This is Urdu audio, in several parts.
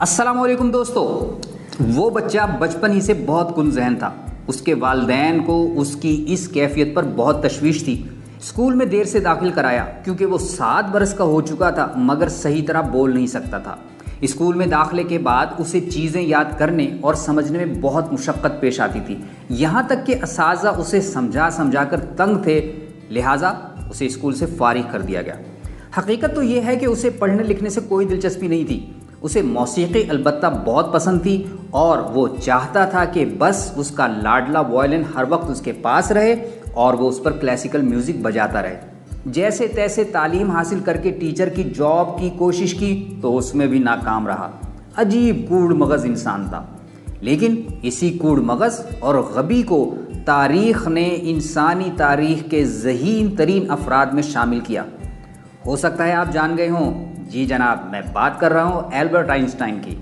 السلام علیکم دوستو، وہ بچہ بچپن ہی سے بہت کن ذہن تھا۔ اس کے والدین کو اس کی اس کیفیت پر بہت تشویش تھی۔ اسکول میں دیر سے داخل کرایا کیونکہ وہ 7 برس کا ہو چکا تھا مگر صحیح طرح بول نہیں سکتا تھا۔ اسکول میں داخلے کے بعد اسے چیزیں یاد کرنے اور سمجھنے میں بہت مشقت پیش آتی تھی، یہاں تک کہ اساتذہ اسے سمجھا کر تنگ تھے، لہٰذا اسے اسکول سے فارغ کر دیا گیا۔ حقیقت تو یہ ہے کہ اسے پڑھنے لکھنے سے کوئی دلچسپی نہیں تھی۔ اسے موسیقی البتہ بہت پسند تھی اور وہ چاہتا تھا کہ بس اس کا لاڈلا وائلن ہر وقت اس کے پاس رہے اور وہ اس پر کلاسیکل میوزک بجاتا رہے۔ جیسے تیسے تعلیم حاصل کر کے ٹیچر کی جاب کی کوشش کی تو اس میں بھی ناکام رہا۔ عجیب کوڑ مغز انسان تھا، لیکن اسی کوڑ مغز اور غبی کو تاریخ نے انسانی تاریخ کے ذہین ترین افراد میں شامل کیا۔ ہو سکتا ہے آپ جان گئے ہوں، جی جناب، میں بات کر رہا ہوں البرٹ آئنسٹائن کی۔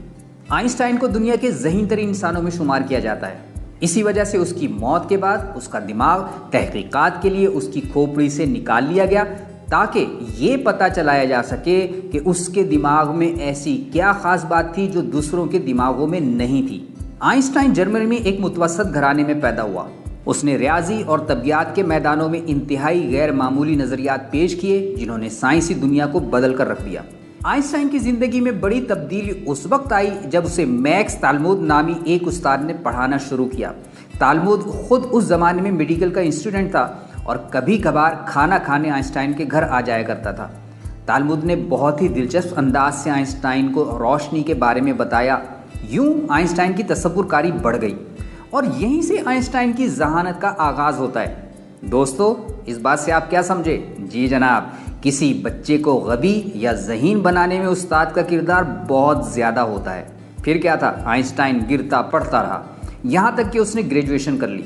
آئنسٹائن کو دنیا کے ذہین ترین انسانوں میں شمار کیا جاتا ہے۔ اسی وجہ سے اس کی موت کے بعد اس کا دماغ تحقیقات کے لیے اس کی کھوپڑی سے نکال لیا گیا تاکہ یہ پتہ چلایا جا سکے کہ اس کے دماغ میں ایسی کیا خاص بات تھی جو دوسروں کے دماغوں میں نہیں تھی۔ آئنسٹائن جرمنی میں ایک متوسط گھرانے میں پیدا ہوا۔ اس نے ریاضی اور طبیعیات کے میدانوں میں انتہائی غیر معمولی نظریات پیش کیے جنہوں نے سائنسی دنیا کو بدل کر رکھ دیا۔ آئنسٹائن کی زندگی میں بڑی تبدیلی اس وقت آئی جب اسے میکس تالمود نامی ایک استاد نے پڑھانا شروع کیا۔ تالمود خود اس زمانے میں میڈیکل کا اسٹوڈنٹ تھا اور کبھی کبھار کھانا کھانے آئنسٹائن کے گھر آ جایا کرتا تھا۔ تالمود نے بہت ہی دلچسپ انداز سے آئنسٹائن کو روشنی کے بارے میں بتایا۔ یوں آئنسٹائن کی تصور کاری بڑھ گئی اور یہیں سے آئنسٹائن کی ذہانت کا آغاز ہوتا ہے۔ دوستو، اس بات سے آپ کیا سمجھے؟ جی جناب، کسی بچے کو غبی یا ذہین بنانے میں استاد کا کردار بہت زیادہ ہوتا ہے۔ پھر کیا تھا، آئنسٹائن گرتا پڑھتا رہا یہاں تک کہ اس نے گریجویشن کر لی۔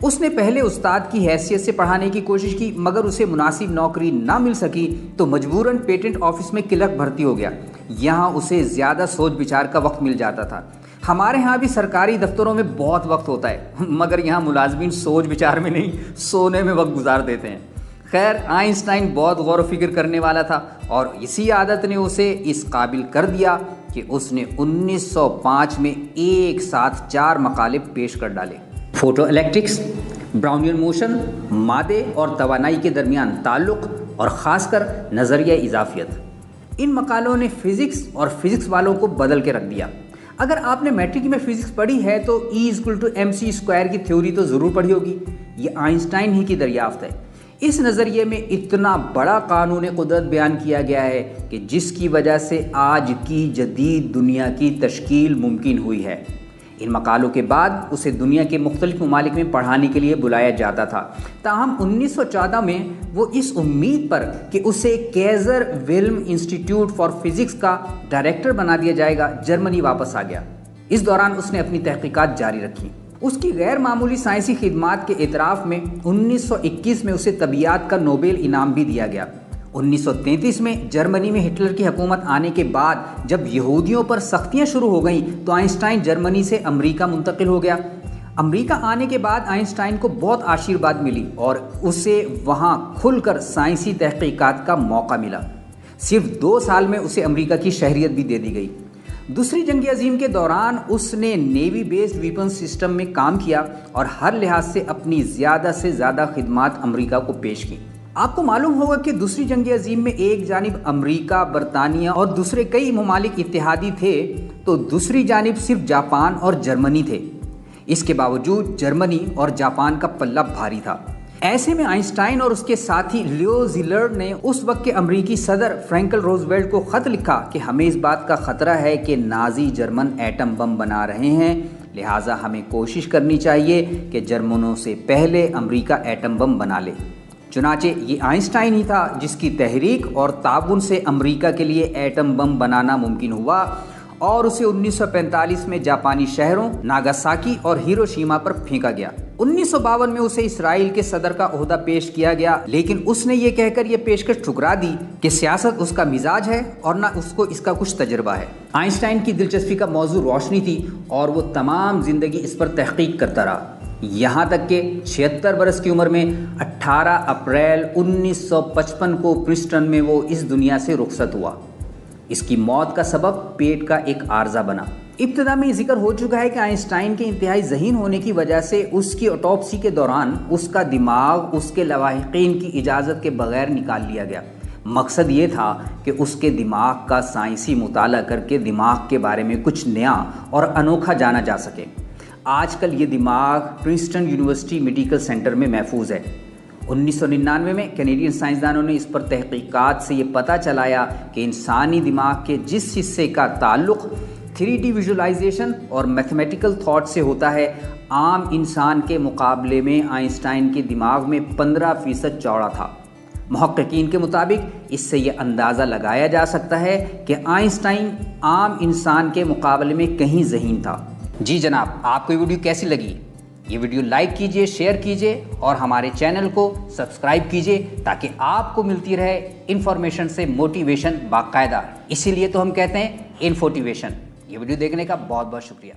اس نے پہلے استاد کی حیثیت سے پڑھانے کی کوشش کی مگر اسے مناسب نوکری نہ مل سکی تو مجبوراً پیٹنٹ آفس میں کلرک بھرتی ہو گیا۔ یہاں اسے زیادہ سوچ بچار کا وقت مل جاتا تھا۔ ہمارے ہاں بھی سرکاری دفتروں میں بہت وقت ہوتا ہے مگر یہاں ملازمین سوچ بچار میں نہیں، سونے میں وقت گزار دیتے ہیں۔ خیر، آئنسٹائن بہت غور و فکر کرنے والا تھا اور اسی عادت نے اسے اس قابل کر دیا کہ اس نے 1905 میں ایک ساتھ 4 مقالے پیش کر ڈالے۔ فوٹو الیکٹرکس، براؤنیئن موشن، مادے اور توانائی کے درمیان تعلق اور خاص کر نظریہ اضافیت۔ ان مقالوں نے فزکس اور فزکس والوں کو بدل کے رکھ دیا۔ اگر آپ نے میٹرک میں فزکس پڑھی ہے تو E=mc² کی تھیوری تو ضرور پڑھی ہوگی۔ یہ آئنسٹائن ہی کی دریافت ہے۔ اس نظریے میں اتنا بڑا قانون قدرت بیان کیا گیا ہے کہ جس کی وجہ سے آج کی جدید دنیا کی تشکیل ممکن ہوئی ہے۔ ان مقالوں کے بعد اسے دنیا کے مختلف ممالک میں پڑھانے کے لیے بلایا جاتا تھا، تاہم 1914 میں وہ اس امید پر کہ اسے کیزر ویلم انسٹیٹیوٹ فار فزکس کا ڈائریکٹر بنا دیا جائے گا، جرمنی واپس آ گیا۔ اس دوران اس نے اپنی تحقیقات جاری رکھی۔ اس کی غیر معمولی سائنسی خدمات کے اعتراف میں 1921 میں اسے طبیعیات کا نوبل انعام بھی دیا گیا۔ 1933 میں جرمنی میں ہٹلر کی حکومت آنے کے بعد جب یہودیوں پر سختیاں شروع ہو گئیں تو آئنسٹائن جرمنی سے امریکہ منتقل ہو گیا۔ امریکہ آنے کے بعد آئنسٹائن کو بہت آشیرواد ملی اور اسے وہاں کھل کر سائنسی تحقیقات کا موقع ملا۔ صرف 2 سال میں اسے امریکہ کی شہریت بھی دے دی گئی۔ دوسری جنگ عظیم کے دوران اس نے نیوی بیسڈ ویپن سسٹم میں کام کیا اور ہر لحاظ سے اپنی زیادہ سے زیادہ خدمات امریکہ کو پیش کی۔ آپ کو معلوم ہوگا کہ دوسری جنگ عظیم میں ایک جانب امریکہ، برطانیہ اور دوسرے کئی ممالک اتحادی تھے تو دوسری جانب صرف جاپان اور جرمنی تھے۔ اس کے باوجود جرمنی اور جاپان کا پلہ بھاری تھا۔ ایسے میں آئنسٹائن اور اس کے ساتھی لیو زیلرڈ نے اس وقت کے امریکی صدر فرینکلن روزویلٹ کو خط لکھا کہ ہمیں اس بات کا خطرہ ہے کہ نازی جرمن ایٹم بم بنا رہے ہیں، لہٰذا ہمیں کوشش کرنی چاہیے کہ جرمنوں سے پہلے امریکہ ایٹم بم بنا لے۔ چنانچہ یہ آئنسٹائن ہی تھا جس کی تحریک اور تعاون سے امریکہ کے لیے ایٹم بم بنانا ممکن ہوا اور اسے 1945 میں جاپانی شہروں ناگاساکی اور ہیروشیما پر پھینکا گیا۔ 1952 میں اسے اسرائیل کے صدر کا عہدہ پیش کیا گیا، لیکن اس نے یہ کہہ کر یہ پیشکش ٹھکرا دی کہ سیاست اس کا مزاج ہے اور نہ اس کو اس کا کچھ تجربہ ہے۔ آئنسٹائن کی دلچسپی کا موضوع روشنی تھی اور وہ تمام زندگی اس پر تحقیق کرتا رہا، یہاں تک کہ 76 برس کی عمر میں 18 اپریل 1955 کو پرنسٹن میں وہ اس دنیا سے رخصت ہوا۔ اس کی موت کا سبب پیٹ کا ایک عارضہ بنا۔ ابتدا میں یہ ذکر ہو چکا ہے کہ آئنسٹائن کے انتہائی ذہین ہونے کی وجہ سے اس کی آٹوپسی کے دوران اس کا دماغ اس کے لواحقین کی اجازت کے بغیر نکال لیا گیا۔ مقصد یہ تھا کہ اس کے دماغ کا سائنسی مطالعہ کر کے دماغ کے بارے میں کچھ نیا اور انوکھا جانا جا سکے۔ آج کل یہ دماغ پرنسٹن یونیورسٹی میڈیکل سینٹر میں محفوظ ہے۔ 1999 میں کینیڈین سائنسدانوں نے اس پر تحقیقات سے یہ پتہ چلایا کہ انسانی دماغ کے جس حصے کا تعلق 3D ویژولائزیشن اور میتھمیٹیکل تھاٹ سے ہوتا ہے، عام انسان کے مقابلے میں آئنسٹائن کے دماغ میں 15% چوڑا تھا۔ محققین کے مطابق اس سے یہ اندازہ لگایا جا سکتا ہے کہ آئنسٹائن عام انسان کے مقابلے میں کہیں ذہین تھا۔ جی جناب، آپ کو یہ ویڈیو کیسی لگی؟ یہ ویڈیو لائک کیجئے، شیئر کیجئے اور ہمارے چینل کو سبسکرائب کیجئے تاکہ آپ کو ملتی رہے انفارمیشن سے موٹیویشن باقاعدہ۔ اسی لیے تو ہم کہتے ہیں انفوٹیویشن۔ یہ ویڈیو دیکھنے کا بہت بہت شکریہ۔